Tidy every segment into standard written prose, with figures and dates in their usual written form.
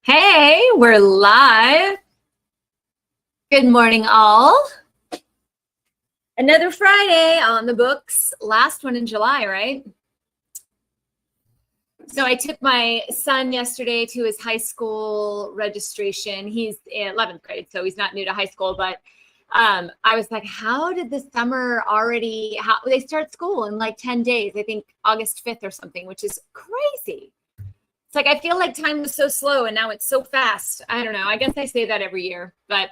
Hey, we're live. Good morning, all. Another Friday on the books. Last one in July, right? So I took my son yesterday to his high school registration. He's in 11th grade, so he's not new to high school, but I was like, how did the summer already, they start school in like 10 days, I think August 5th or something, which is crazy. It's like, I feel like time was so slow and now it's so fast. I don't know. I guess I say that every year, but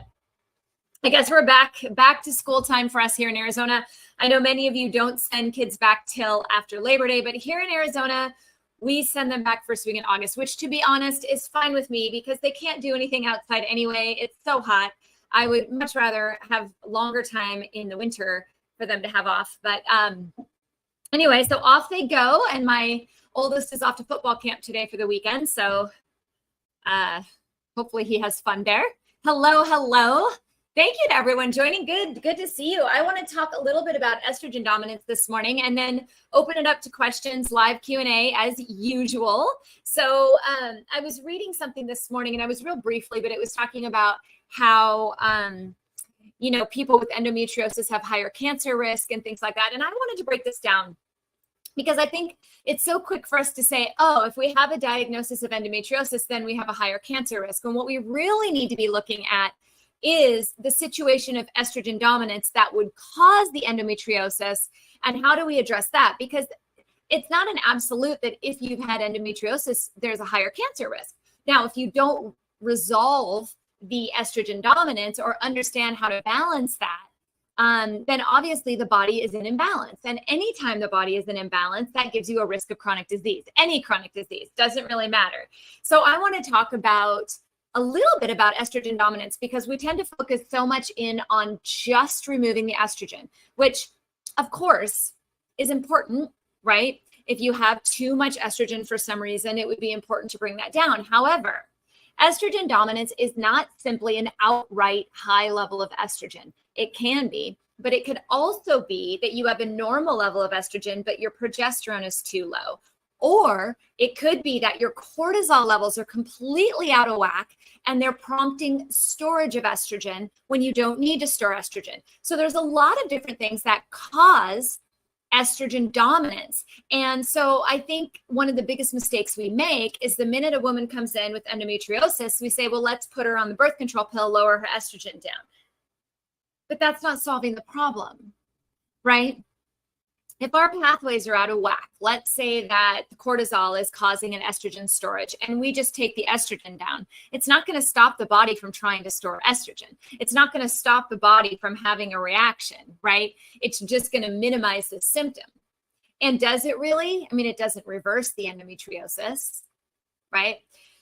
I guess we're back to school time for us here in Arizona. I know many of you don't send kids back till after Labor Day, but here in Arizona, we send them back first week in August, which to be honest is fine with me because they can't do anything outside anyway. It's so hot. I would much rather have longer time in the winter for them to have off. But anyway, so off they go. And my oldest is off to football camp today for the weekend. So hopefully he has fun there. Hello. Thank you to everyone joining. Good to see you. I want to talk a little bit about estrogen dominance this morning and then open it up to questions, live Q&A as usual. So I was reading something this morning and I was real briefly, but it was talking about how, people with endometriosis have higher cancer risk and things like that. And I wanted to break this down because I think it's so quick for us to say, oh, if we have a diagnosis of endometriosis, then we have a higher cancer risk. And what we really need to be looking at is the situation of estrogen dominance that would cause the endometriosis, and how do we address that? Because it's not an absolute that if you've had endometriosis, there's a higher cancer risk. Now, if you don't resolve the estrogen dominance or understand how to balance that, then obviously the body is in imbalance. And anytime the body is in imbalance, that gives you a risk of chronic disease. Any chronic disease, doesn't really matter. So I want to talk about a little bit about estrogen dominance because we tend to focus so much in on just removing the estrogen, which of course is important, right? If you have too much estrogen for some reason, it would be important to bring that down. However, estrogen dominance is not simply an outright high level of estrogen. It can be, but it could also be that you have a normal level of estrogen, but your progesterone is too low. Or it could be that your cortisol levels are completely out of whack and they're prompting storage of estrogen when you don't need to store estrogen. So there's a lot of different things that cause estrogen dominance. And so I think one of the biggest mistakes we make is the minute a woman comes in with endometriosis, we say, well, let's put her on the birth control pill, lower her estrogen down. But that's not solving the problem, right? If our pathways are out of whack, let's say that cortisol is causing an estrogen storage and we just take the estrogen down, it's not going to stop the body from trying to store estrogen. It's not going to stop the body from having a reaction, right? It's just going to minimize the symptom. And does it really? I mean, it doesn't reverse the endometriosis, right?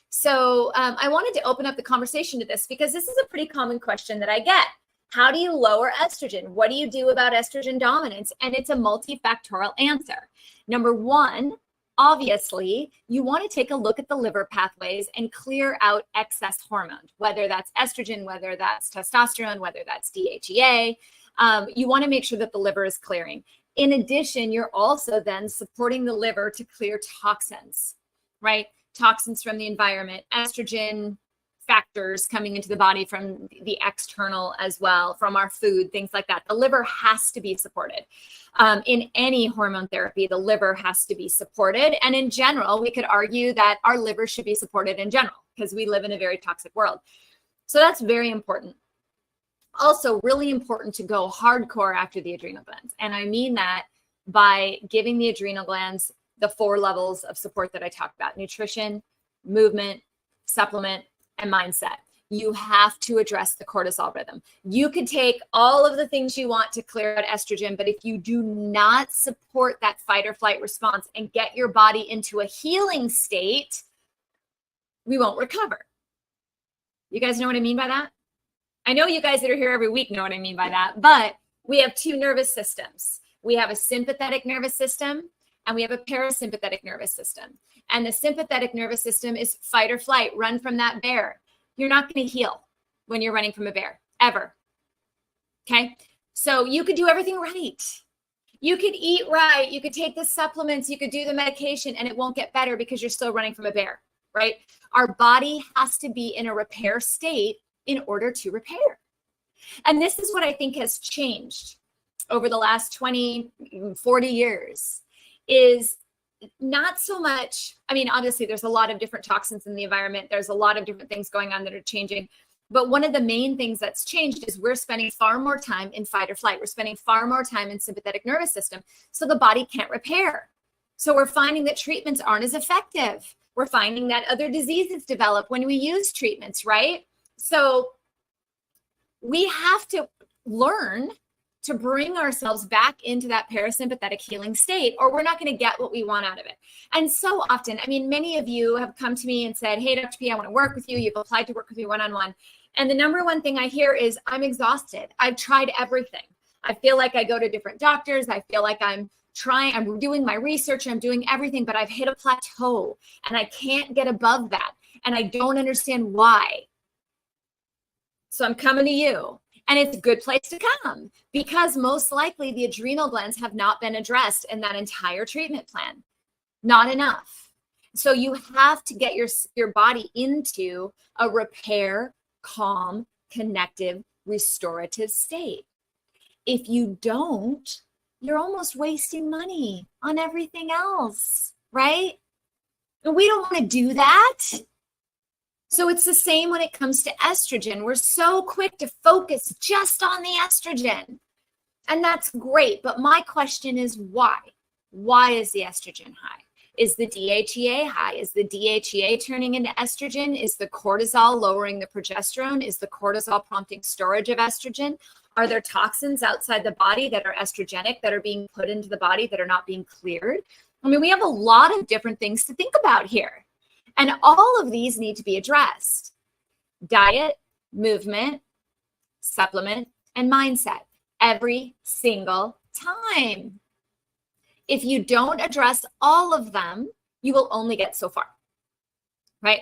So I wanted to open up the conversation to this because this is a pretty common question that I get. How do you lower estrogen? What do you do about estrogen dominance? And it's a multifactorial answer. Number one, obviously, you want to take a look at the liver pathways and clear out excess hormones, whether that's estrogen, whether that's testosterone, whether that's DHEA. You want to make sure that the liver is clearing. In addition, you're also then supporting the liver to clear toxins, right? Toxins from the environment, estrogen factors coming into the body from the external as well, from our food, things like that. The liver has to be supported. In any hormone therapy, the liver has to be supported. And in general, we could argue that our liver should be supported in general because we live in a very toxic world. So that's very important. Also, really important to go hardcore after the adrenal glands. And I mean that by giving the adrenal glands the 4 levels of support that I talked about: nutrition, movement, supplement, and mindset. You have to address the cortisol rhythm. You could take all of the things you want to clear out estrogen, but if you do not support that fight or flight response and get your body into a healing state, we won't recover. You guys know what I mean by that? I know you guys that are here every week know what I mean by that, but we have 2 nervous systems. We have a sympathetic nervous system and we have a parasympathetic nervous system. And the sympathetic nervous system is fight or flight, run from that bear. You're not going to heal when you're running from a bear, ever. Okay? So you could do everything right. You could eat right. You could take the supplements. You could do the medication and it won't get better because you're still running from a bear, right? Our body has to be in a repair state in order to repair. And this is what I think has changed over the last 20, 40 years is not so much, I mean, obviously there's a lot of different toxins in the environment. There's a lot of different things going on that are changing. But one of the main things that's changed is we're spending far more time in fight or flight. We're spending far more time in sympathetic nervous system. So the body can't repair. So we're finding that treatments aren't as effective. We're finding that other diseases develop when we use treatments, right? So we have to learn to bring ourselves back into that parasympathetic healing state, or we're not going to get what we want out of it. And so often, I mean, many of you have come to me and said, hey, Dr. P, I want to work with you. You've applied to work with me one-on-one. And the number one thing I hear is, I'm exhausted. I've tried everything. I feel like I go to different doctors. I feel like I'm doing my research, I'm doing everything, but I've hit a plateau and I can't get above that. And I don't understand why. So I'm coming to you. And it's a good place to come because most likely the adrenal glands have not been addressed in that entire treatment plan. Not enough. So you have to get your body into a repair, calm, connective, restorative state. If you don't, you're almost wasting money on everything else, right? And we don't want to do that. So it's the same when it comes to estrogen. We're so quick to focus just on the estrogen. And that's great. But my question is why? Why is the estrogen high? Is the DHEA high? Is the DHEA turning into estrogen? Is the cortisol lowering the progesterone? Is the cortisol prompting storage of estrogen? Are there toxins outside the body that are estrogenic that are being put into the body that are not being cleared? I mean, we have a lot of different things to think about here. And all of these need to be addressed. Diet, movement, supplement, and mindset every single time. If you don't address all of them, you will only get so far, right?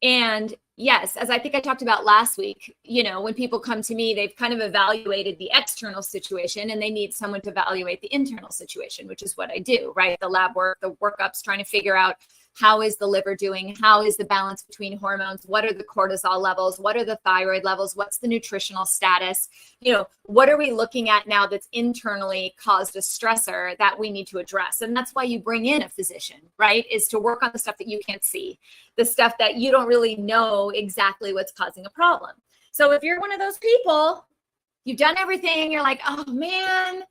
And yes, as I think I talked about last week, you know, when people come to me, they've kind of evaluated the external situation and they need someone to evaluate the internal situation, which is what I do, right? The lab work, the workups, trying to figure out how is the liver doing? How is the balance between hormones? What are the cortisol levels? What are the thyroid levels? What's the nutritional status? You know, what are we looking at now that's internally caused a stressor that we need to address? And that's why you bring in a physician, right? Is to work on the stuff that you can't see, the stuff that you don't really know exactly what's causing a problem. So if you're one of those people, you've done everything, you're like, oh man,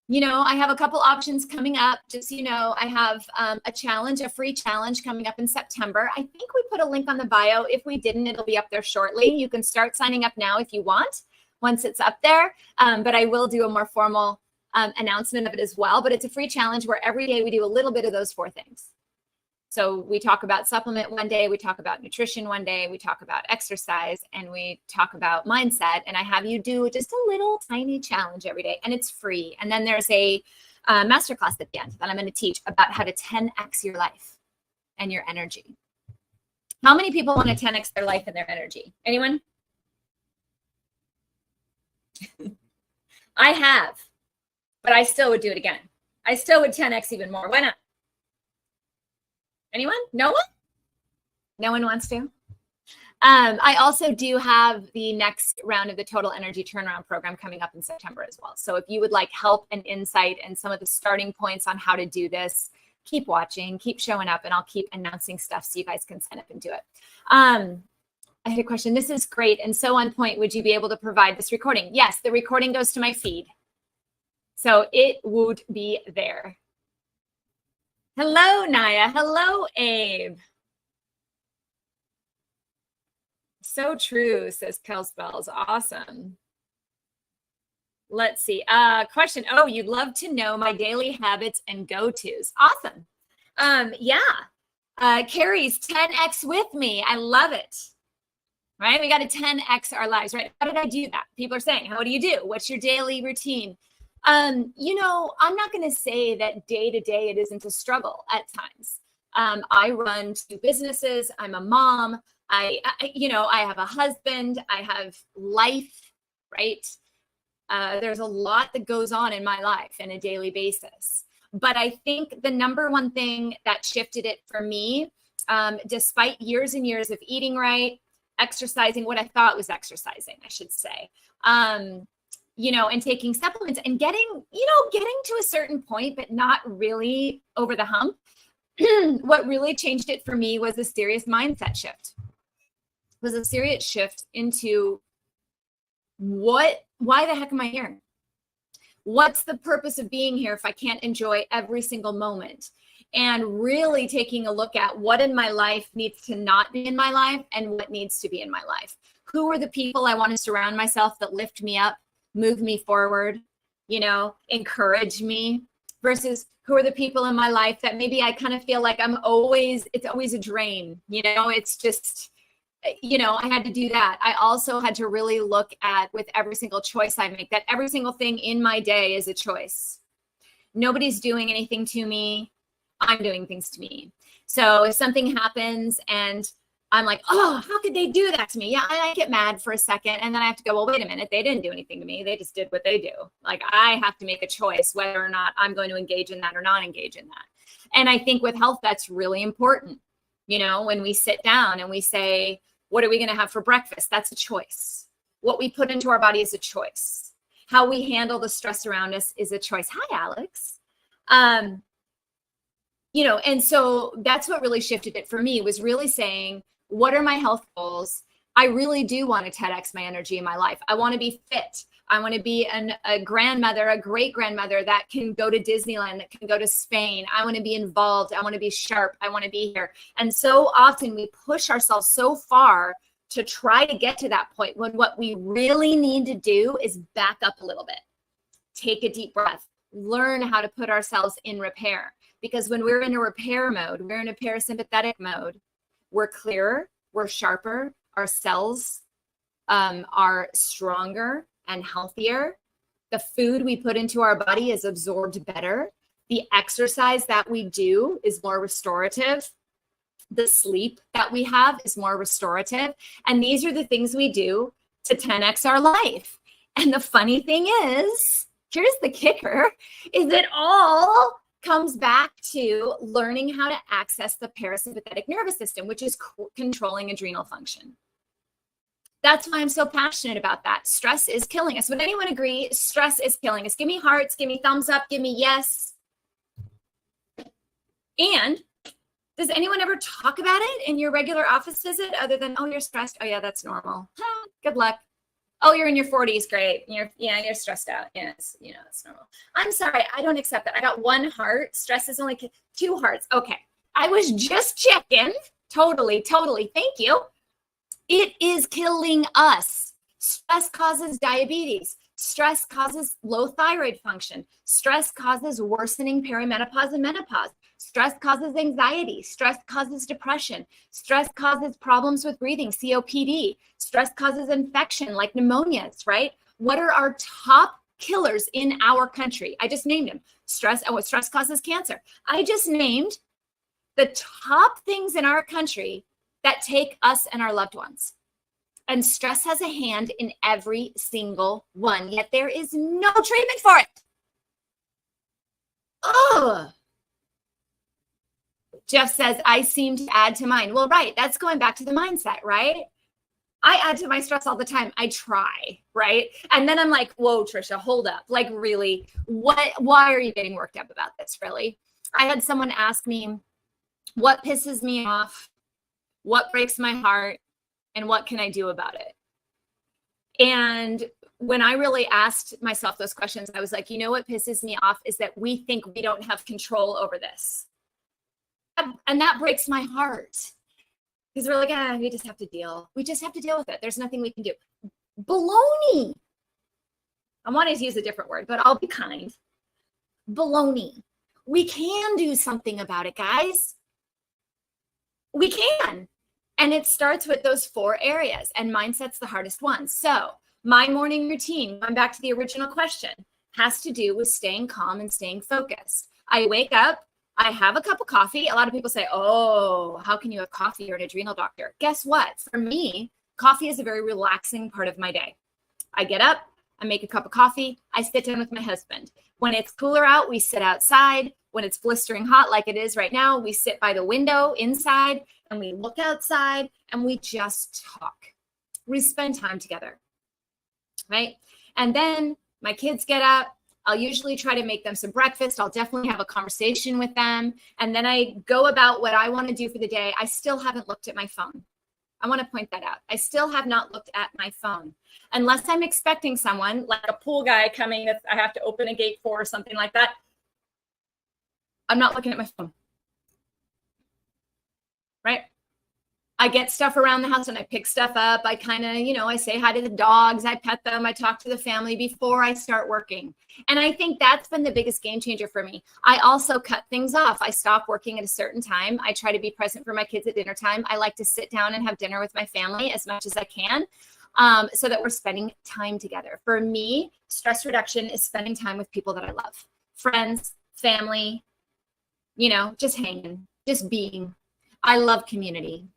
you know, I have a couple options coming up. Just, you know, I have a free challenge coming up in September. I think we put a link on the bio. If we didn't, it'll be up there shortly. You can start signing up now if you want, once it's up there. But I will do a more formal announcement of it as well. But it's a free challenge where every day we do a little bit of those 4 things. So we talk about supplement one day, we talk about nutrition one day, we talk about exercise, and we talk about mindset. And I have you do just a little tiny challenge every day, and it's free. And then there's a masterclass at the end that I'm going to teach about how to 10x your life and your energy. How many people want to 10x their life and their energy? Anyone? I have, but I still would do it again. I still would 10x even more. Why not? Anyone? No one? No one wants to? I also do have the next round of the Total Energy Turnaround program coming up in September as well. So if you would like help and insight and some of the starting points on how to do this, keep watching, keep showing up, and I'll keep announcing stuff so you guys can sign up and do it. I had a question. This is great and so on point. Would you be able to provide this recording? Yes, the recording goes to my feed. So it would be there. Hello, Naya. Hello, Abe. So true, says Kelsbells. Awesome. Let's see. Question. Oh, you'd love to know my daily habits and go-tos. Awesome. Yeah. Carrie's 10x with me. I love it. Right? We got to 10x our lives, right? How did I do that? People are saying, how do you do? What's your daily routine? You know, I'm not going to say that day to day it isn't a struggle at times. I run 2 businesses. I'm a mom. I have a husband. I have life, right? There's a lot that goes on in my life on a daily basis. But I think the number one thing that shifted it for me despite years and years of eating right, exercising, what I thought was exercising, I should say, you know, and taking supplements and getting to a certain point, but not really over the hump. What really changed it for me was a serious mindset shift. Was a serious shift into why the heck am I here? What's the purpose of being here if I can't enjoy every single moment? And really taking a look at what in my life needs to not be in my life and what needs to be in my life. Who are the people I want to surround myself that lift me up, move me forward, you know, encourage me, versus who are the people in my life that maybe I kind of feel like it's always a drain, you know, it's just, you know, I had to do that. I also had to really look at, with every single choice I make, that every single thing in my day is a choice. Nobody's doing anything to me. I'm doing things to me. So if something happens and I'm like, oh, how could they do that to me? Yeah, I get mad for a second. And then I have to go, well, wait a minute. They didn't do anything to me. They just did what they do. Like, I have to make a choice whether or not I'm going to engage in that or not engage in that. And I think with health, that's really important. You know, when we sit down and we say, what are we going to have for breakfast? That's a choice. What we put into our body is a choice. How we handle the stress around us is a choice. Hi, Alex. You know, and so that's what really shifted it for me, was really saying, what are my health goals? I really do want to 10x my energy in my life. I want to be fit. I want to be a grandmother, a great grandmother that can go to Disneyland, that can go to Spain. I want to be involved. I want to be sharp. I want to be here. And so often we push ourselves so far to try to get to that point, when what we really need to do is back up a little bit, take a deep breath, learn how to put ourselves in repair. Because when we're in a repair mode, we're in a parasympathetic mode, we're clearer, we're sharper, our cells are stronger and healthier. The food we put into our body is absorbed better. The exercise that we do is more restorative. The sleep that we have is more restorative. And these are the things we do to 10x our life. And the funny thing is, here's the kicker, is it all comes back to learning how to access the parasympathetic nervous system, which is controlling adrenal function. That's why I'm so passionate about that. Stress is killing us. Would anyone agree? Stress is killing us. Give me hearts, give me thumbs up, give me yes. And does anyone ever talk about it in your regular office visit other than, oh, you're stressed? Oh yeah, that's normal. Good luck. Oh, you're in your 40s. Great. You're stressed out. Yes, you know, it's normal. I'm sorry. I don't accept that. I got 1 heart. Stress is only 2 hearts. Okay. I was just checking. Totally. Thank you. It is killing us. Stress causes diabetes. Stress causes low thyroid function. Stress causes worsening perimenopause and menopause. Stress causes anxiety. Stress causes depression. Stress causes problems with breathing, COPD. Stress causes infection like pneumonias, right? What are our top killers in our country? I just named them. Stress causes cancer. I just named the top things in our country that take us and our loved ones. And stress has a hand in every single one, yet there is no treatment for it. Oh. Jeff says, I seem to add to mine. Well, right. That's going back to the mindset, right? I add to my stress all the time. I try, right? And then I'm like, whoa, Trisha, hold up. Like, really, why are you getting worked up about this, really? I had someone ask me, what pisses me off? What breaks my heart? And what can I do about it? And when I really asked myself those questions, I was like, you know what pisses me off is that we think we don't have control over this. And that breaks my heart. Because we're like, we just have to deal. We just have to deal with it. There's nothing we can do. Baloney. I wanted to use a different word, but I'll be kind. Baloney. We can do something about it, guys. We can. And it starts with those 4 areas, and mindset's the hardest one. So my morning routine, going back to the original question, has to do with staying calm and staying focused. I wake up, I have a cup of coffee. A lot of people say, oh, how can you have coffee? You're an adrenal doctor. Guess what? For me, coffee is a very relaxing part of my day. I get up, I make a cup of coffee, I sit down with my husband. When it's cooler out, we sit outside. When it's blistering hot like it is right now, we sit by the window inside and we look outside and we just talk. We spend time together, right? And then my kids get up. I'll usually try to make them some breakfast. I'll definitely have a conversation with them. And then I go about what I want to do for the day. I still haven't looked at my phone. I want to point that out. I still have not looked at my phone. Unless I'm expecting someone, like a pool guy coming that I have to open a gate for or something like that, I'm not looking at my phone. Right? I get stuff around the house and I pick stuff up. I kind of, I say hi to the dogs. I pet them. I talk to the family before I start working. And I think that's been the biggest game changer for me. I also cut things off. I stop working at a certain time. I try to be present for my kids at dinner time. I like to sit down and have dinner with my family as much as I can, so that we're spending time together. For me, stress reduction is spending time with people that I love. Friends, family, just hanging, just being. I love community.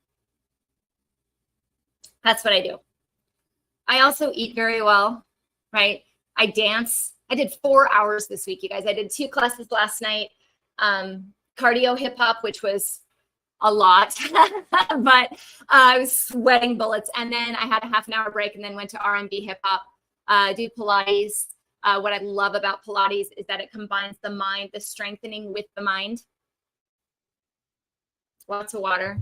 That's what I do. I also eat very well, right? I dance. I did 4 hours this week, you guys. I did 2 classes last night. Cardio hip hop, which was a lot, but I was sweating bullets. And then I had a half an hour break and then went to R&B hip hop, do Pilates. What I love about Pilates is that it combines the mind, the strengthening with the mind. Lots of water.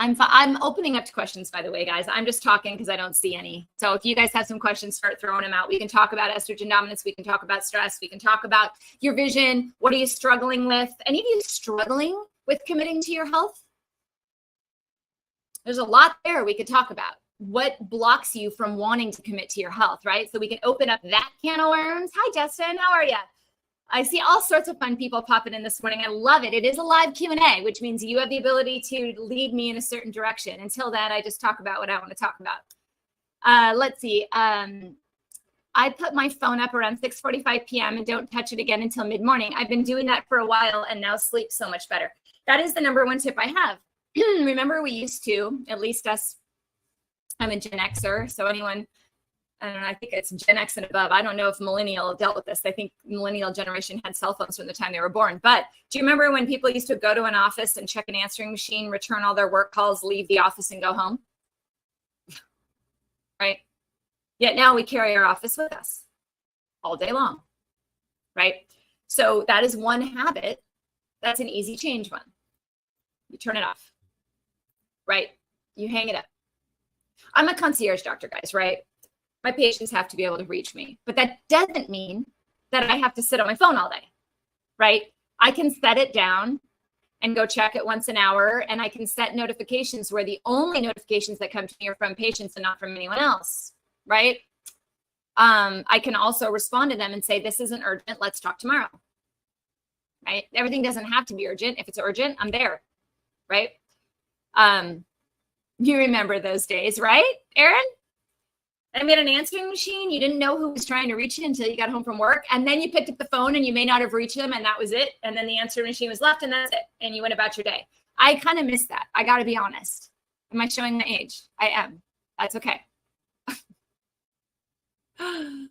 I'm opening up to questions, by the way, guys. I'm just talking because I don't see any. So if you guys have some questions, start throwing them out. We can talk about estrogen dominance. We can talk about stress. We can talk about your vision. What are you struggling with? Any of you struggling with committing to your health? There's a lot there we could talk about. What blocks you from wanting to commit to your health, right? So we can open up that can of worms. Hi, Justin. How are you? I see all sorts of fun people popping in this morning. I love it. It is a live Q&A, which means you have the ability to lead me in a certain direction. Until then, I just talk about what I want to talk about. Let's see. I put my phone up around 6:45 p.m. and don't touch it again until mid-morning. I've been doing that for a while and now sleep so much better. That is the number one tip I have. Remember, we used to, at least us, I'm a Gen Xer, so anyone, I don't know, I think it's Gen X and above. I don't know if millennial dealt with this. I think millennial generation had cell phones from the time they were born. But do you remember when people used to go to an office and check an answering machine, return all their work calls, leave the office and go home? Right? Yet now we carry our office with us all day long. Right? So that is one habit. That's an easy change one. You turn it off. Right? You hang it up. I'm a concierge doctor, guys, right? My patients have to be able to reach me, but that doesn't mean that I have to sit on my phone all day, right? I can set it down and go check it once an hour, and I can set notifications where the only notifications that come to me are from patients and not from anyone else, right? I can also respond to them and say, this isn't urgent, let's talk tomorrow, right? Everything doesn't have to be urgent. If it's urgent, I'm there, right? You remember those days, right, Aaron? I made an answering machine. You didn't know who was trying to reach you until you got home from work. And then you picked up the phone and you may not have reached them, and that was it. And then the answering machine was left, and that's it. And you went about your day. I kind of miss that. I got to be honest. Am I showing my age? I am. That's okay. All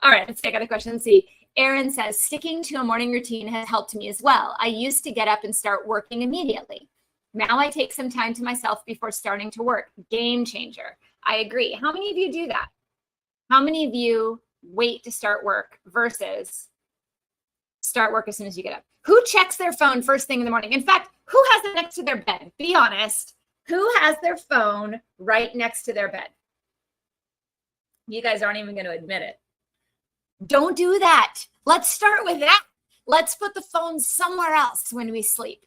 right, let's take out a question. Let's see. Aaron says, sticking to a morning routine has helped me as well. I used to get up and start working immediately. Now I take some time to myself before starting to work. Game changer. I agree. How many of you do that? How many of you wait to start work versus start work as soon as you get up? Who checks their phone first thing in the morning? In fact, who has it next to their bed? Be honest. Who has their phone right next to their bed? You guys aren't even going to admit it. Don't do that. Let's start with that. Let's put the phone somewhere else when we sleep.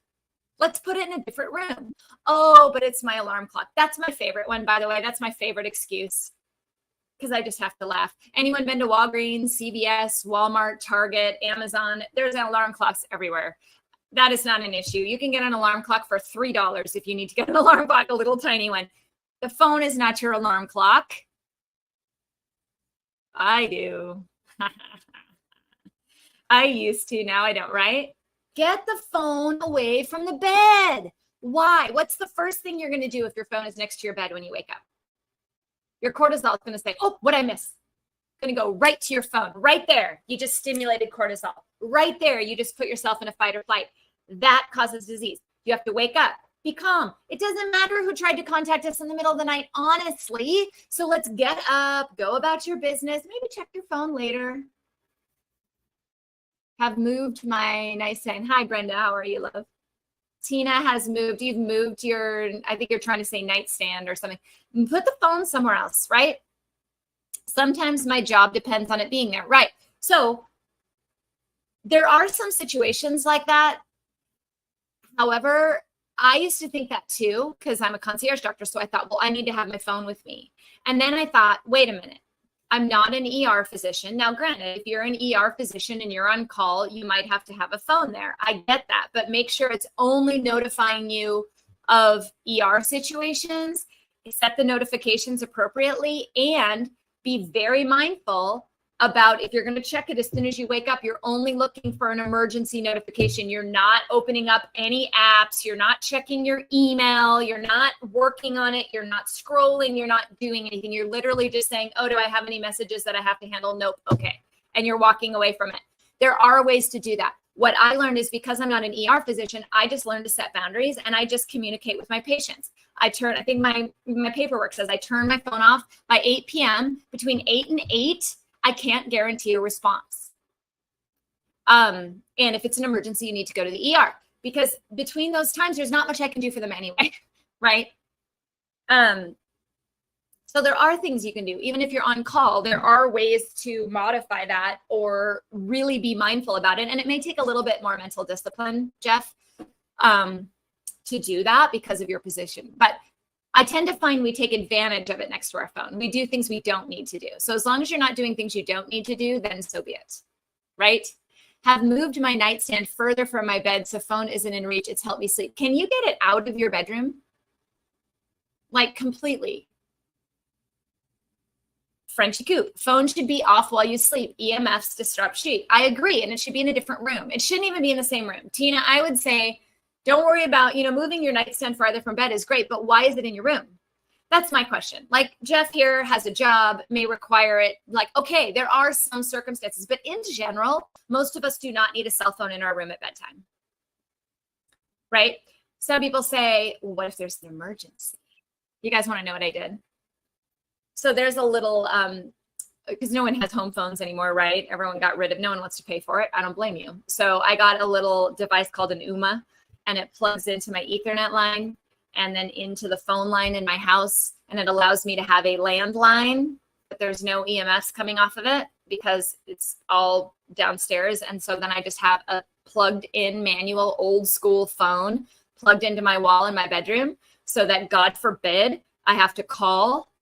Let's put it in a different room. Oh, but it's my alarm clock. That's my favorite one, by the way. That's my favorite excuse because I just have to laugh. Anyone been to Walgreens, CVS, Walmart, Target, Amazon? There's alarm clocks everywhere. That is not an issue. You can get an alarm clock for $3 if you need to get an alarm clock, a little tiny one. The phone is not your alarm clock. I do. I used to. Now I don't, right? Get the phone away from the bed. Why? What's the first thing you're going to do if your phone is next to your bed when you wake up? Your cortisol is going to say, oh, what'd I miss? going to go right to your phone. Right there, you just stimulated cortisol. Right there, you just put yourself in a fight or flight. That causes disease. You have to wake up. Be calm. It doesn't matter who tried to contact us in the middle of the night, honestly. So let's get up, go about your business. Maybe check your phone later. Have moved my nightstand. Hi, Brenda. How are you, love? Tina has moved. You've moved your, I think you're trying to say nightstand or something. Put the phone somewhere else, right? Sometimes my job depends on it being there, right? So there are some situations like that. However, I used to think that too, because I'm a concierge doctor. So I thought, well, I need to have my phone with me. And then I thought, wait a minute. I'm not an ER physician. Now, granted, if you're an ER physician and you're on call, you might have to have a phone there. I get that, but make sure it's only notifying you of ER situations. Set the notifications appropriately and be very mindful about if you're going to check it as soon as you wake up, you're only looking for an emergency notification. You're not opening up any apps. You're not checking your email. You're not working on it. You're not scrolling. You're not doing anything. You're literally just saying, oh, do I have any messages that I have to handle? Nope. Okay. And you're walking away from it. There are ways to do that. What I learned is because I'm not an ER physician, I just learned to set boundaries and I just communicate with my patients. I think my paperwork says I turn my phone off by 8 p.m. Between 8 and 8, I can't guarantee a response. And if it's an emergency, you need to go to the ER because between those times, there's not much I can do for them anyway, right? So there are things you can do. Even if you're on call, there are ways to modify that or really be mindful about it. And it may take a little bit more mental discipline, Jeff, to do that because of your position. But I tend to find we take advantage of it next to our phone. We do things we don't need to do. So as long as you're not doing things you don't need to do, then so be it, right? Have moved my nightstand further from my bed so phone isn't in reach. It's helped me sleep. Can you get it out of your bedroom? Like completely. Frenchie Coop, phone should be off while you sleep. EMFs disrupt sleep. I agree, and it should be in a different room. It shouldn't even be in the same room. Tina, I would say, don't worry about, moving your nightstand farther from bed is great, but why is it in your room? That's my question. Like Jeff here has a job, may require it. Like, okay, there are some circumstances, but in general, most of us do not need a cell phone in our room at bedtime, right? Some people say, well, what if there's an emergency? You guys want to know what I did? So there's a little, because no one has home phones anymore, right? Everyone got rid of, no one wants to pay for it. I don't blame you. So I got a little device called an UMA. And it plugs into my Ethernet line and then into the phone line in my house. And it allows me to have a landline, but there's no EMS coming off of it because it's all downstairs. And so then I just have a plugged in manual old school phone plugged into my wall in my bedroom so that God forbid I have to call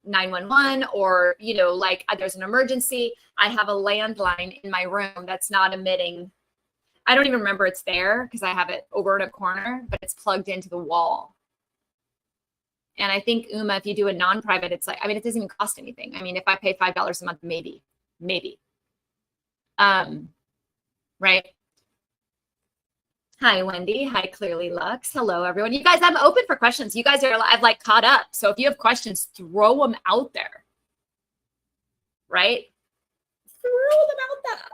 911 or, like there's an emergency. I have a landline in my room that's not emitting. I don't even remember it's there because I have it over in a corner, but it's plugged into the wall. And I think UMA, if you do a non-private, it's like, it doesn't even cost anything. If I pay $5 a month, maybe. Right. Hi, Wendy. Hi, Clearly Lux. Hello, everyone. You guys, I'm open for questions. You guys I've caught up. So if you have questions, throw them out there. Right? Throw them out there.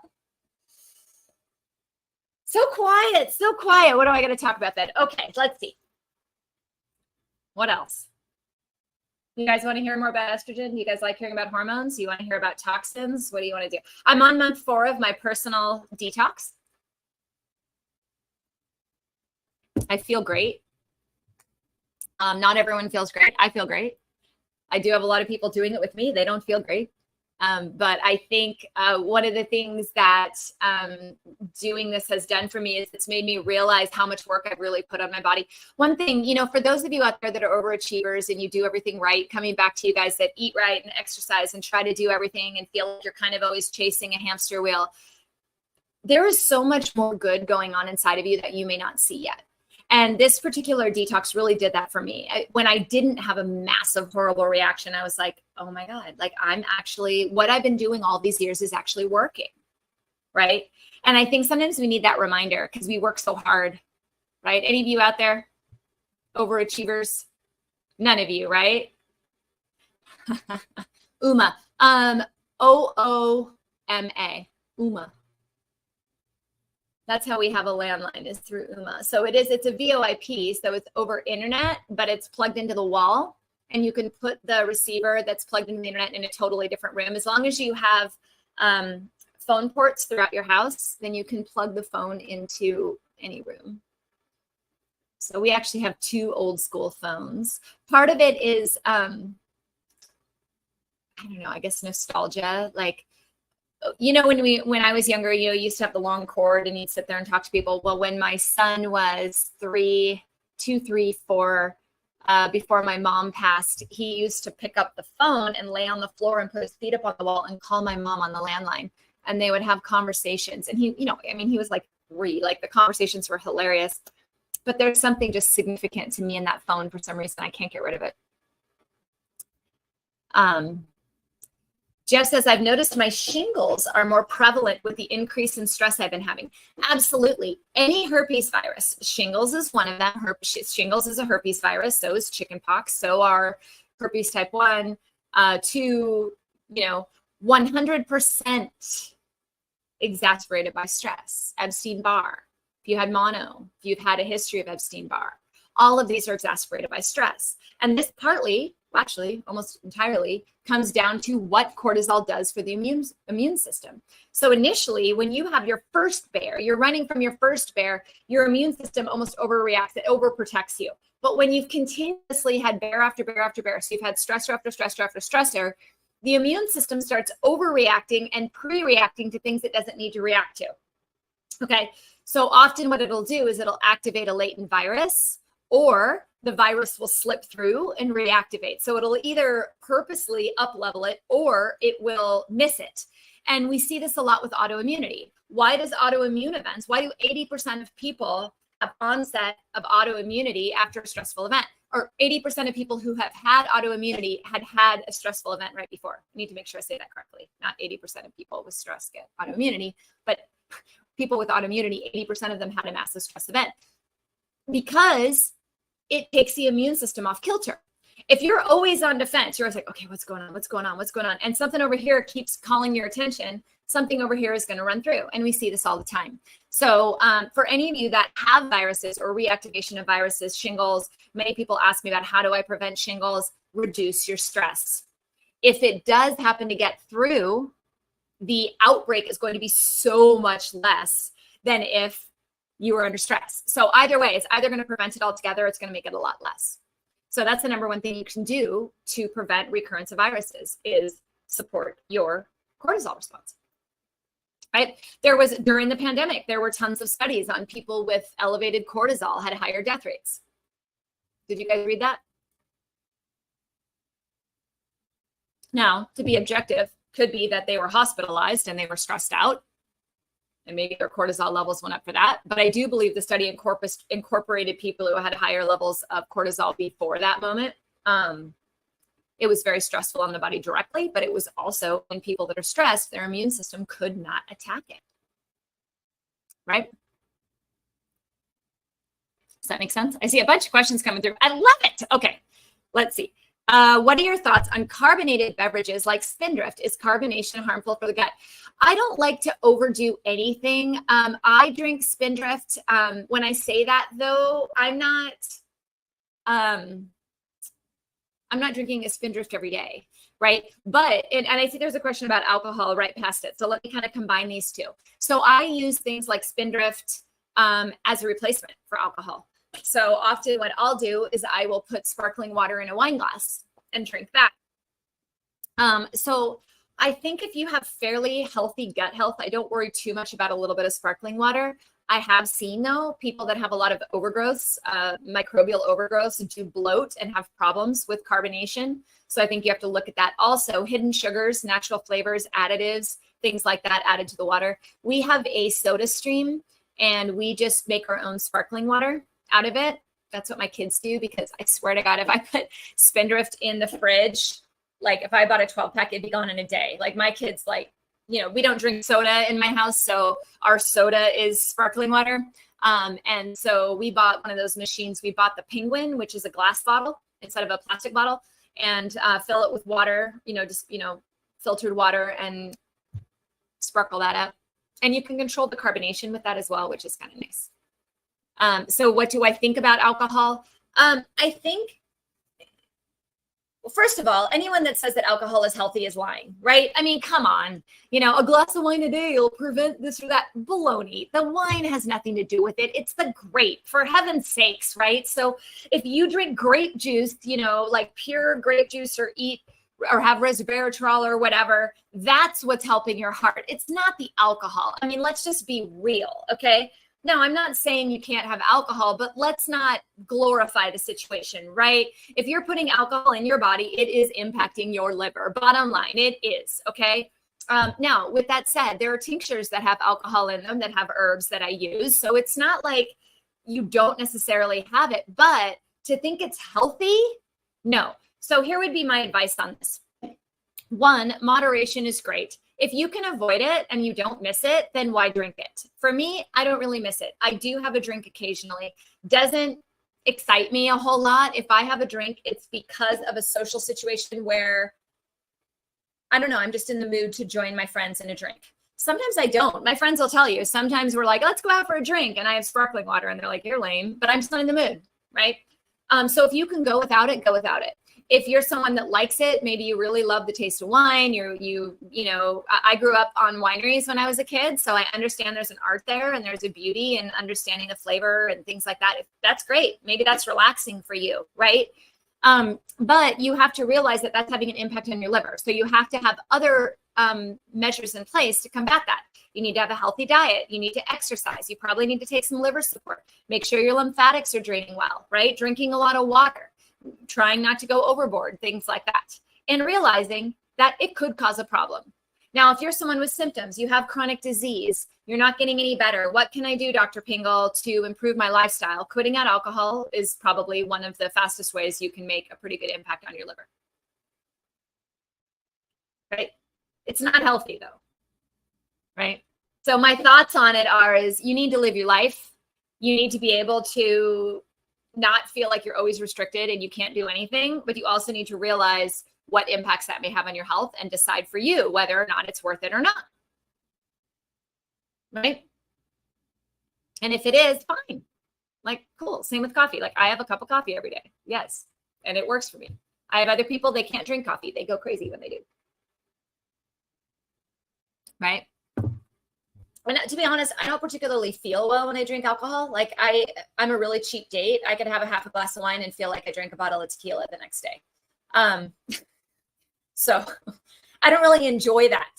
So quiet. What do I got to talk about then? Okay, let's see. What else? You guys want to hear more about estrogen? You guys like hearing about hormones? You want to hear about toxins? What do you want to do? I'm on month 4 of my personal detox. I feel great. Not everyone feels great. I feel great. I do have a lot of people doing it with me. They don't feel great. But I think one of the things that doing this has done for me is it's made me realize how much work I've really put on my body. One thing, for those of you out there that are overachievers and you do everything right, coming back to you guys that eat right and exercise and try to do everything and feel like you're kind of always chasing a hamster wheel, there is so much more good going on inside of you that you may not see yet. And this particular detox really did that for me. When I didn't have a massive, horrible reaction, I was like, oh my God, what I've been doing all these years is actually working, right? And I think sometimes we need that reminder because we work so hard, right? Any of you out there, overachievers? None of you, right? Uma, OOMA, UMA. That's how we have a landline, is through UMA. So it's a VoIP, so it's over internet, but it's plugged into the wall, and you can put the receiver that's plugged into the internet in a totally different room. As long as you have phone ports throughout your house, then you can plug the phone into any room. So we actually have 2 old school phones. Part of it is, I don't know, I guess nostalgia. Like, you know, when I was younger, you used to have the long cord and you'd sit there and talk to people. Well, when my son was 2, 3, 4, before my mom passed, he used to pick up the phone and lay on the floor and put his feet up on the wall and call my mom on the landline. And they would have conversations. And he, he was like 3, like the conversations were hilarious. But there's something just significant to me in that phone for some reason. I can't get rid of it. Jeff says, I've noticed my shingles are more prevalent with the increase in stress I've been having. Absolutely. Any herpes virus. Shingles is one of them. Shingles is a herpes virus. So is chickenpox. So are herpes type 1, 2, 100% exacerbated by stress. Epstein-Barr. If you had mono, if you've had a history of Epstein-Barr, all of these are exacerbated by stress. And this partly, actually almost entirely, comes down to what cortisol does for the immune system. So initially, when you have your first bear, you're running from your first bear, your immune system almost overreacts, it overprotects you. But when you've continuously had bear after bear after bear, so you've had stressor after stressor after stressor, the immune system starts overreacting and pre-reacting to things it doesn't need to react to. Okay, so often what it'll do is it'll activate a latent virus, or the virus will slip through and reactivate. So it'll either purposely up-level it or it will miss it. And we see this a lot with autoimmunity. Why does autoimmune events, why do 80% of people have onset of autoimmunity after a stressful event? Or 80% of people who have had autoimmunity had a stressful event right before. I need to make sure I say that correctly. Not 80% of people with stress get autoimmunity, but people with autoimmunity, 80% of them had a massive stress event. Because it takes the immune system off kilter. If you're always on defense, you're always like, okay, what's going on? What's going on? What's going on? And something over here keeps calling your attention. Something over here is going to run through. And we see this all the time. So for any of you that have viruses or reactivation of viruses, shingles, many people ask me about how do I prevent shingles? Reduce your stress. If it does happen to get through, the outbreak is going to be so much less than if you are under stress. So either way, it's either going to prevent it altogether, or it's going to make it a lot less. So that's the number one thing you can do to prevent recurrence of viruses, is support your cortisol response. Right? During the pandemic, there were tons of studies on people with elevated cortisol had higher death rates. Did you guys read that? Now, to be objective, could be that they were hospitalized and they were stressed out, and maybe their cortisol levels went up for that. But I do believe the study incorporated people who had higher levels of cortisol before that moment. It was very stressful on the body directly, but it was also, when people that are stressed, their immune system could not attack it. Right? Does that make sense? I see a bunch of questions coming through. I love it. Okay, let's see. What are your thoughts on carbonated beverages like Spindrift? Is carbonation harmful for the gut? I don't like to overdo anything. I drink Spindrift. When I say that, though, I'm not drinking a Spindrift every day, right? But, and I see there's a question about alcohol right past it. So let me kind of combine these two. So I use things like Spindrift as a replacement for alcohol. So often what I'll do is I will put sparkling water in a wine glass and drink that. So I think if you have fairly healthy gut health, I don't worry too much about a little bit of sparkling water. I have seen, though, people that have a lot of overgrowths, microbial overgrowths, do bloat and have problems with carbonation. So I think you have to look at that. Also, hidden sugars, natural flavors, additives, things like that added to the water. We have a soda stream, and we just make our own sparkling water out of it. That's what my kids do, because I swear to God, if I put Spindrift in the fridge, like if I bought a 12-pack, it'd be gone in a day. Like my kids, like, you know, we don't drink soda in my house, so our soda is sparkling water. And so we bought one of those machines. We bought the Penguin, which is a glass bottle instead of a plastic bottle, and fill it with water, just filtered water and sparkle that up. And you can control the carbonation with that as well, which is kind of nice. So what do I think about alcohol? I think, first of all, anyone that says that alcohol is healthy is lying, right? I mean, come on, a glass of wine a day will prevent this or that. Baloney. The wine has nothing to do with it. It's the grape, for heaven's sakes, right? So if you drink grape juice, like pure grape juice, or eat or have resveratrol or whatever, that's what's helping your heart. It's not the alcohol. I mean, let's just be real, okay? Now, I'm not saying you can't have alcohol, but let's not glorify the situation, right? If you're putting alcohol in your body, it is impacting your liver. Bottom line, it is, okay? Now, with that said, there are tinctures that have alcohol in them that have herbs that I use. So it's not like you don't necessarily have it, but to think it's healthy, no. So here would be my advice on this. One, moderation is great. If you can avoid it and you don't miss it, then why drink it? For me, I don't really miss it. I do have a drink occasionally. Doesn't excite me a whole lot. If I have a drink, it's because of a social situation where, I don't know, I'm just in the mood to join my friends in a drink. Sometimes I don't. My friends will tell you. Sometimes we're like, let's go out for a drink. And I have sparkling water. And they're like, you're lame. But I'm just not in the mood, right? So if you can go without it, go without it. If you're someone that likes it, maybe you really love the taste of wine. I grew up on wineries when I was a kid, so I understand there's an art there and there's a beauty in understanding the flavor and things like that. That's great. Maybe that's relaxing for you, right? But you have to realize that that's having an impact on your liver. So you have to have other measures in place to combat that. You need to have a healthy diet. You need to exercise. You probably need to take some liver support. Make sure your lymphatics are draining well, right? Drinking a lot of water. Trying not to go overboard, things like that, and realizing that it could cause a problem. Now, if you're someone with symptoms, you have chronic disease, you're not getting any better. What can I do, Dr. Pingle, to improve my lifestyle? Quitting out alcohol is probably one of the fastest ways you can make a pretty good impact on your liver. Right? It's not healthy though. Right? So my thoughts on it is you need to live your life. You need to be able to not feel like you're always restricted and you can't do anything, but you also need to realize what impacts that may have on your health and decide for you whether or not it's worth it or not. Right? And if it is, fine. Like, cool. Same with coffee. Like, I have a cup of coffee every day. Yes. And it works for me. I have other people, they can't drink coffee. They go crazy when they do. Right? And to be honest, I don't particularly feel well when I drink alcohol. Like I'm a really cheap date. I could have a half a glass of wine and feel like I drank a bottle of tequila the next day. So I don't really enjoy that.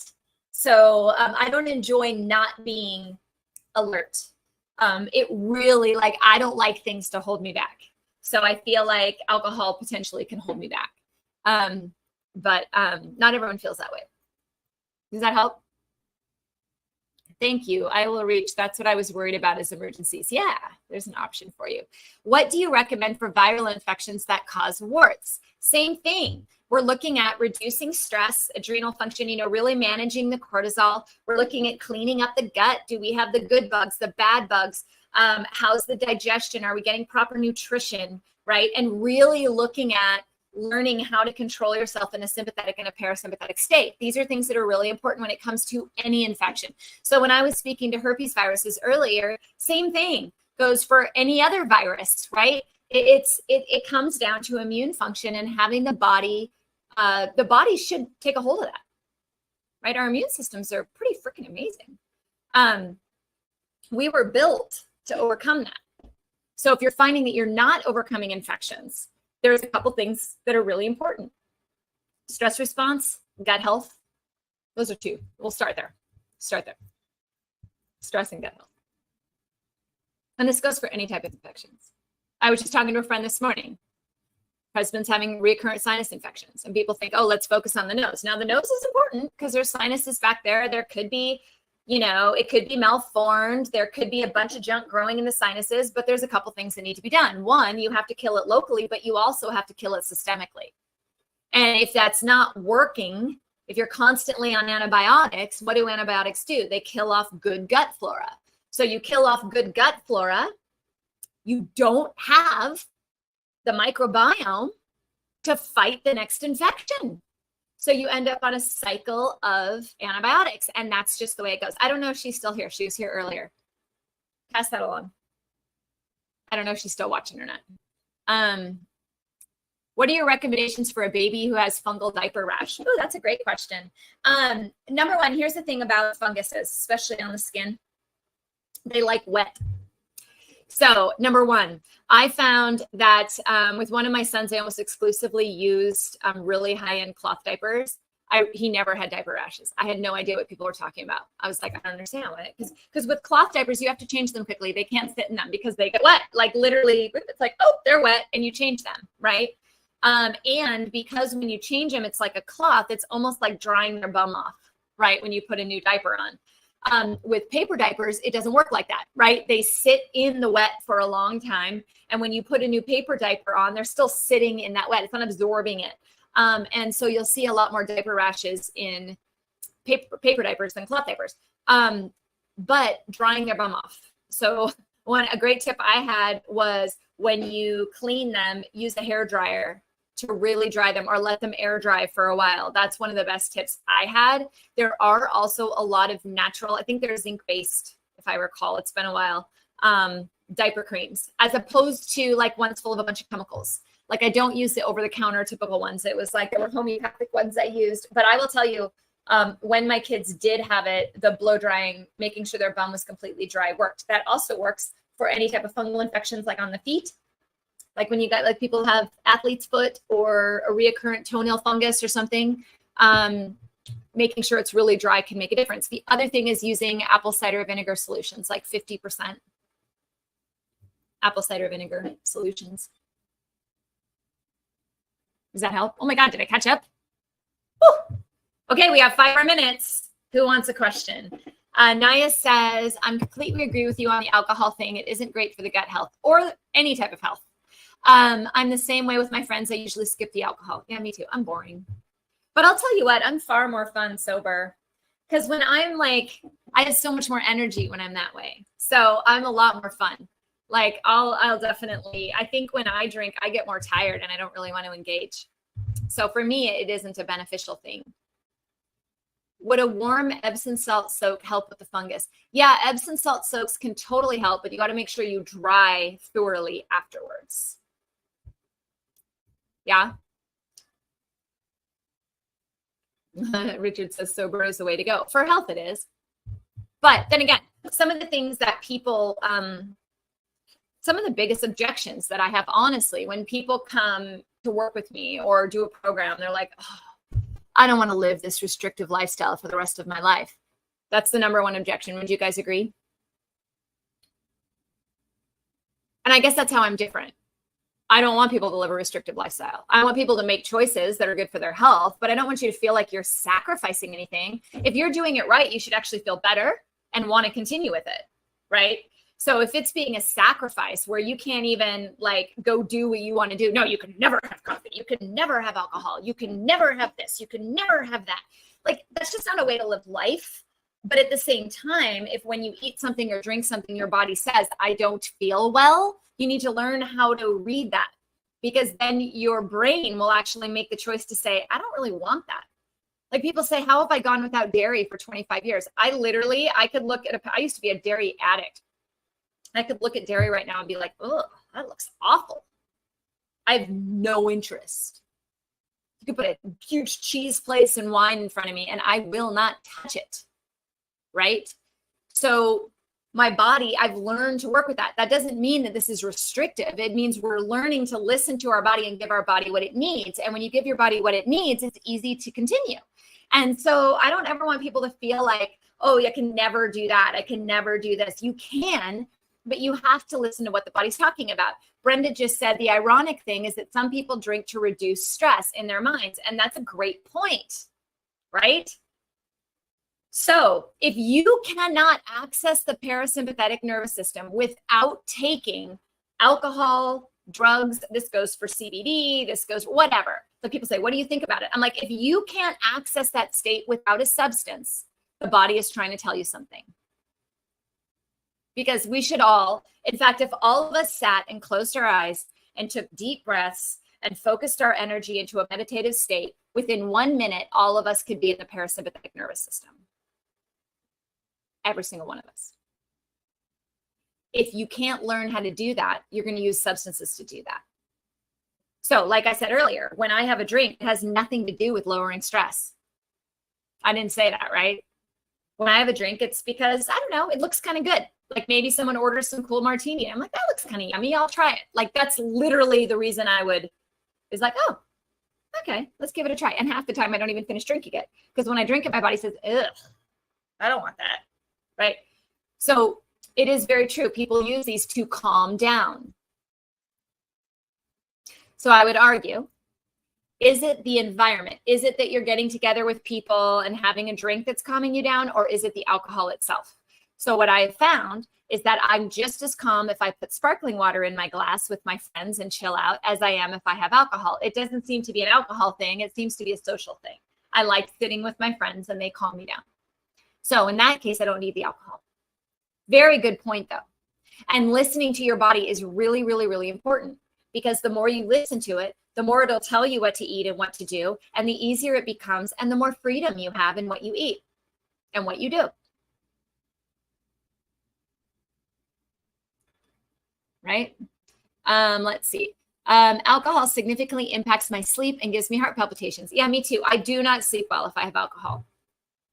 So I don't enjoy not being alert. It really, I don't like things to hold me back. So I feel like alcohol potentially can hold me back. But not everyone feels that way. Does that help? Thank you. I will reach. That's what I was worried about is emergencies. Yeah, there's an option for you. What do you recommend for viral infections that cause warts? Same thing. We're looking at reducing stress, adrenal function, really managing the cortisol. We're looking at cleaning up the gut. Do we have the good bugs, the bad bugs? How's the digestion? Are we getting proper nutrition, right? And really looking at learning how to control yourself in a sympathetic and a parasympathetic state. These are things that are really important when it comes to any infection. So when I was speaking to herpes viruses earlier, same thing goes for any other virus, right? It comes down to immune function and having the body should take a hold of that, right? Our immune systems are pretty freaking amazing. We were built to overcome that. So if you're finding that you're not overcoming infections, there's a couple things that are really important. Stress response, gut health. Those are two. We'll start there. Stress and gut health. And this goes for any type of infections. I was just talking to a friend this morning. Husband's having recurrent sinus infections. And people think, oh, let's focus on the nose. Now, the nose is important because there's sinuses back there. There could be, it could be malformed. There could be a bunch of junk growing in the sinuses, but there's a couple things that need to be done. One, you have to kill it locally, but you also have to kill it systemically. And if that's not working, if you're constantly on antibiotics, what do antibiotics do? They kill off good gut flora. So you kill off good gut flora, you don't have the microbiome to fight the next infection. So you end up on a cycle of antibiotics, and that's just the way it goes. I don't know if she's still here. She was here earlier. Pass that along. I don't know if she's still watching or not. What are your recommendations for a baby who has fungal diaper rash? Oh, that's a great question. Number one, here's the thing about funguses, especially on the skin. They like wet. So number one, I found that with one of my sons, I almost exclusively used really high-end cloth diapers. He never had diaper rashes. I had no idea what people were talking about. I was like, I don't understand what, because with cloth diapers, you have to change them quickly. They can't sit in them because they get wet. Like literally, it's like, oh, they're wet, and you change them, right? And because when you change them, it's like a cloth. It's almost like drying their bum off, right? When you put a new diaper on. With paper diapers, it doesn't work like that, right? They sit in the wet for a long time. And when you put a new paper diaper on, they're still sitting in that wet. It's not absorbing it. And so you'll see a lot more diaper rashes in paper diapers than cloth diapers, but drying their bum off. So a great tip I had was when you clean them, use a hair dryer to really dry them or let them air dry for a while. That's one of the best tips I had. There are also a lot of natural, I think they're zinc-based, if I recall, it's been a while, diaper creams, as opposed to like ones full of a bunch of chemicals. Like I don't use the over-the-counter typical ones. It was like there were homeopathic ones I used. But I will tell you, when my kids did have it, the blow drying, making sure their bum was completely dry worked. That also works for any type of fungal infections like on the feet. Like when you got like people have athlete's foot or a reoccurrent toenail fungus or something, making sure it's really dry can make a difference. The other thing is using apple cider vinegar solutions, like 50% apple cider vinegar solutions. Does that help? Oh my God, did I catch up? Woo! Okay, we have 5 more minutes. Who wants a question? Naya says, I'm completely agree with you on the alcohol thing. It isn't great for the gut health or any type of health. I'm the same way with my friends. I usually skip the alcohol. Yeah, me too. I'm boring. But I'll tell you what, I'm far more fun sober. Because when I'm like, I have so much more energy when I'm that way. So I'm a lot more fun. Like I'll definitely, I think when I drink, I get more tired and I don't really want to engage. So for me, it isn't a beneficial thing. Would a warm Epsom salt soak help with the fungus? Yeah, Epsom salt soaks can totally help, but you got to make sure you dry thoroughly afterwards. Yeah. Richard says sober is the way to go. For health, it is. But then again, some of the things that people, some of the biggest objections that I have, honestly, when people come to work with me or do a program, they're like, oh, I don't want to live this restrictive lifestyle for the rest of my life. That's the number one objection. Would you guys agree? And I guess that's how I'm different. I don't want people to live a restrictive lifestyle. I want people to make choices that are good for their health, but I don't want you to feel like you're sacrificing anything. If you're doing it right, you should actually feel better and want to continue with it, right? So if it's being a sacrifice where you can't even like go do what you want to do, no, you can never have coffee, you can never have alcohol, you can never have this, you can never have that. Like that's just not a way to live life. But at the same time, if when you eat something or drink something, your body says, I don't feel well, you need to learn how to read that, because then your brain will actually make the choice to say, I don't really want that. Like people say, how have I gone without dairy for 25 years? I could look at I used to be a dairy addict. I could look at dairy right now and be like, oh, that looks awful. I have no interest. You could put a huge cheese place and wine in front of me and I will not touch it. Right? So my body, I've learned to work with that. That doesn't mean that this is restrictive. It means we're learning to listen to our body and give our body what it needs. And when you give your body what it needs, it's easy to continue. And so I don't ever want people to feel like, oh, I can never do that. I can never do this. You can, but you have to listen to what the body's talking about. Brenda just said the ironic thing is that some people drink to reduce stress in their minds. And that's a great point, right? So if you cannot access the parasympathetic nervous system without taking alcohol, drugs, this goes for CBD, this goes whatever. So people say, what do you think about it? I'm like, if you can't access that state without a substance, the body is trying to tell you something. Because we should all, in fact, if all of us sat and closed our eyes and took deep breaths and focused our energy into a meditative state, within 1 minute, all of us could be in the parasympathetic nervous system. Every single one of us. If you can't learn how to do that, you're going to use substances to do that. So like I said earlier, when I have a drink, it has nothing to do with lowering stress. I didn't say that, right? When I have a drink, it's because, I don't know, it looks kind of good. Like maybe someone orders some cool martini. I'm like, that looks kind of yummy. I'll try it. Like that's literally the reason I would, is like, oh, okay, let's give it a try. And half the time I don't even finish drinking it. Because when I drink it, my body says, ugh, I don't want that, right? So it is very true. People use these to calm down. So I would argue, is it the environment? Is it that you're getting together with people and having a drink that's calming you down, or is it the alcohol itself? So what I have found is that I'm just as calm if I put sparkling water in my glass with my friends and chill out as I am if I have alcohol. It doesn't seem to be an alcohol thing. It seems to be a social thing. I like sitting with my friends and they calm me down. So in that case, I don't need the alcohol. Very good point though. And listening to your body is really, really, really important, because the more you listen to it, the more it'll tell you what to eat and what to do, and the easier it becomes, and the more freedom you have in what you eat and what you do. Right? Let's see. Alcohol significantly impacts my sleep and gives me heart palpitations. Yeah, me too. I do not sleep well if I have alcohol,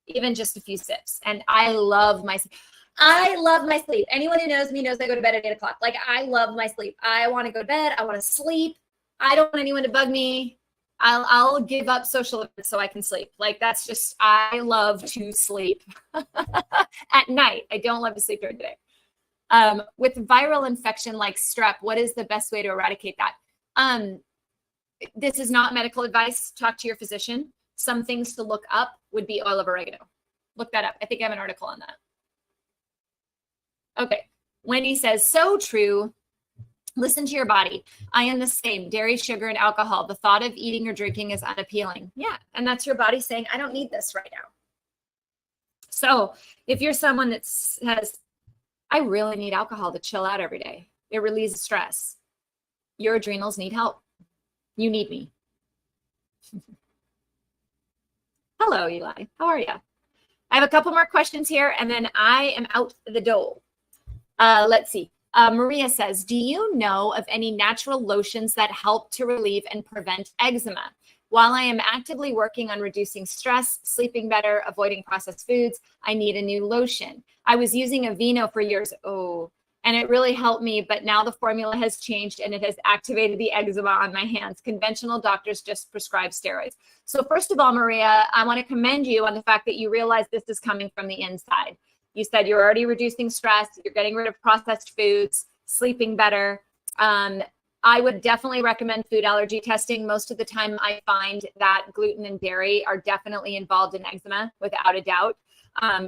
even just a few sips. And I love my sleep. Anyone who knows me knows I go to bed at 8 o'clock. Like I love my sleep. I want to go to bed. I want to sleep. I don't want anyone to bug me. I'll give up social events so I can sleep. Like that's just, I love to sleep at night. I don't love to sleep during the day. With viral infection like strep, what is the best way to eradicate that? This is not medical advice. Talk to your physician. Some things to look up would be oil of oregano. Look that up. I think I have an article on that. Okay. Wendy says, so true. Listen to your body. I am the same. Dairy, sugar, and alcohol. The thought of eating or drinking is unappealing. Yeah. And that's your body saying, I don't need this right now. So if you're someone that says, I really need alcohol to chill out every day, it relieves stress, your adrenals need help. You need me. Hello, Eli. How are you? I have a couple more questions here, and then I am out the door. Let's see. Maria says, do you know of any natural lotions that help to relieve and prevent eczema? While I am actively working on reducing stress, sleeping better, avoiding processed foods, I need a new lotion. I was using Aveeno for years. Oh, and it really helped me, but now the formula has changed and it has activated the eczema on my hands. Conventional doctors just prescribe steroids. So first of all, Maria, I want to commend you on the fact that you realize this is coming from the inside. You said you're already reducing stress, you're getting rid of processed foods, sleeping better. I would definitely recommend food allergy testing. Most of the time I find that gluten and dairy are definitely involved in eczema without a doubt.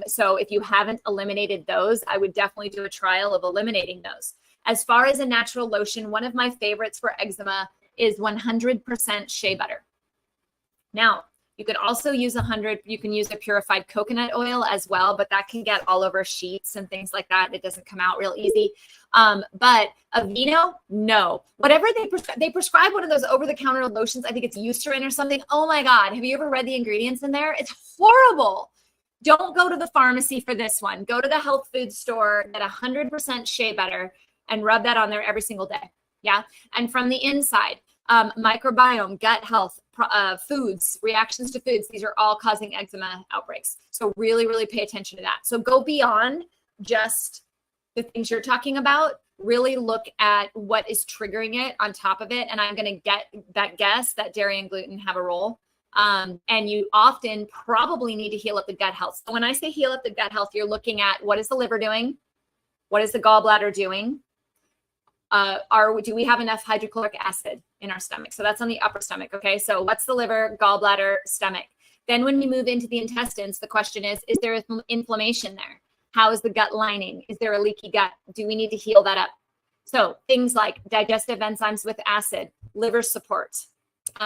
So if you haven't eliminated those, I would definitely do a trial of eliminating those. As far as a natural lotion, one of my favorites for eczema is 100% shea butter. Now, you could also use you can use a purified coconut oil as well, but that can get all over sheets and things like that. It doesn't come out real easy. But Aveeno, no. Whatever they prescribe one of those over-the-counter lotions. I think it's Eucerin or something. Oh my God. Have you ever read the ingredients in there? It's horrible. Don't go to the pharmacy for this one. Go to the health food store, get 100% shea butter and rub that on there every single day. Yeah. And from the inside, microbiome, gut health, foods, reactions to foods, these are all causing eczema outbreaks. So really, really pay attention to that. So go beyond just the things you're talking about. Really look at what is triggering it on top of it. And I'm going to guess that dairy and gluten have a role. And you often probably need to heal up the gut health. So when I say heal up the gut health, you're looking at what is the liver doing? What is the gallbladder doing? Do we have enough hydrochloric acid in our stomach? So that's on the upper stomach. Okay. So what's the liver, gallbladder, stomach? Then when we move into the intestines, the question is there inflammation there? How is the gut lining? Is there a leaky gut? Do we need to heal that up? So things like digestive enzymes with acid, liver support.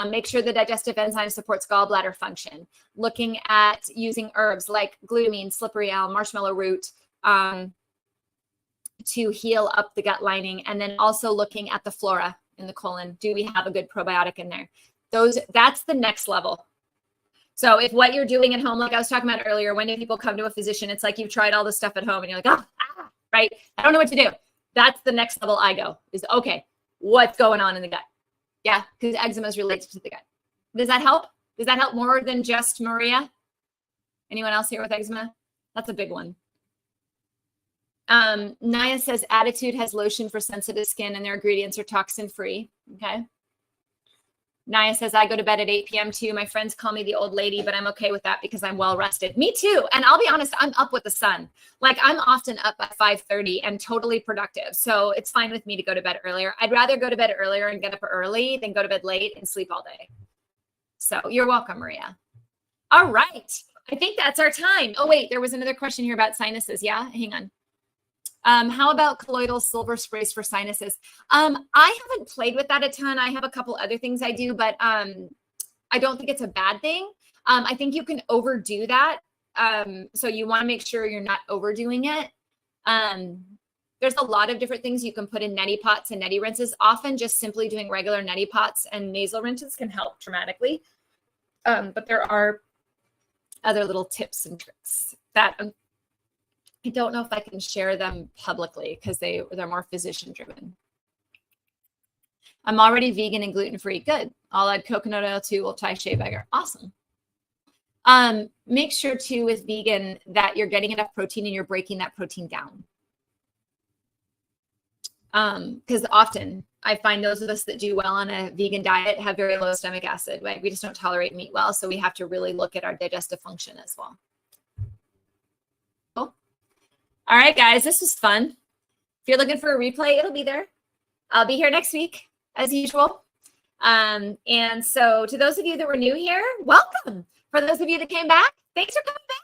Make sure the digestive enzyme supports gallbladder function. Looking at using herbs like glutamine, slippery elm, marshmallow root, to heal up the gut lining, and then also looking at the flora in the colon? Do we have a good probiotic in there? That's the next level. So if what you're doing at home, like I was talking about earlier, when do people come to a physician? It's like you've tried all this stuff at home and you're like, right? I don't know what to do. That's the next level I go is, okay, what's going on in the gut? Yeah, because eczema is related to the gut. Does that help? Does that help more than just Maria? Anyone else here with eczema? That's a big one. Naya says Attitude has lotion for sensitive skin and their ingredients are toxin free. Okay. Naya says, I go to bed at 8 p.m. too. My friends call me the old lady, but I'm okay with that because I'm well rested. Me too. And I'll be honest, I'm up with the sun. Like I'm often up at 5:30 and totally productive. So it's fine with me to go to bed earlier. I'd rather go to bed earlier and get up early than go to bed late and sleep all day. So you're welcome, Maria. All right. I think that's our time. Oh, wait, there was another question here about sinuses. Yeah, hang on. How about colloidal silver sprays for sinuses? I haven't played with that a ton. I have a couple other things I do, but I don't think it's a bad thing. I think you can overdo that. So you want to make sure you're not overdoing it. There's a lot of different things you can put in neti pots and neti rinses. Often just simply doing regular neti pots and nasal rinses can help dramatically. But there are other little tips and tricks that I don't know if I can share them publicly because they're more physician driven. I'm already vegan and gluten-free. Good. I'll add coconut oil too. We'll try shea butter. Awesome. Make sure too with vegan that you're getting enough protein and you're breaking that protein down. Because often I find those of us that do well on a vegan diet have very low stomach acid. Right? We just don't tolerate meat well. So we have to really look at our digestive function as well. Cool. All right, guys, this was fun. If you're looking for a replay, it'll be there. I'll be here next week as usual. And so to those of you that were new here, welcome. For those of you that came back, thanks for coming back.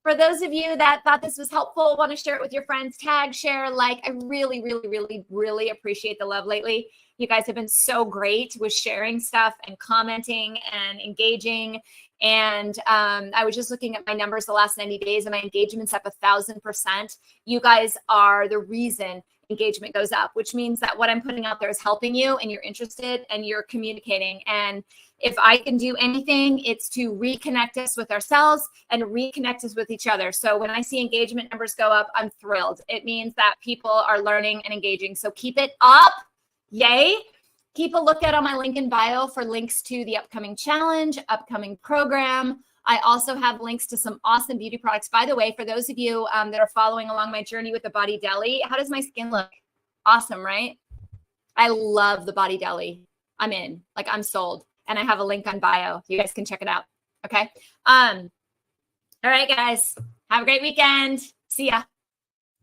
For those of you that thought this was helpful, want to share it with your friends, tag, share, like. I really, really, really, really appreciate the love lately. You guys have been so great with sharing stuff and commenting and engaging. And I was just looking at my numbers the last 90 days and my engagement's up 1,000%. You guys are the reason engagement goes up, which means that what I'm putting out there is helping you and you're interested and you're communicating. And if I can do anything, it's to reconnect us with ourselves and reconnect us with each other. So when I see engagement numbers go up, I'm thrilled. It means that people are learning and engaging. So keep it up. Yay. Keep a look out on my link in bio for links to the upcoming challenge, upcoming program. I also have links to some awesome beauty products. By the way, for those of you that are following along my journey with the Body Deli, how does my skin look? Awesome, right? I love the Body Deli. I'm in, like I'm sold. And I have a link on bio. You guys can check it out. Okay. All right, guys. Have a great weekend. See ya.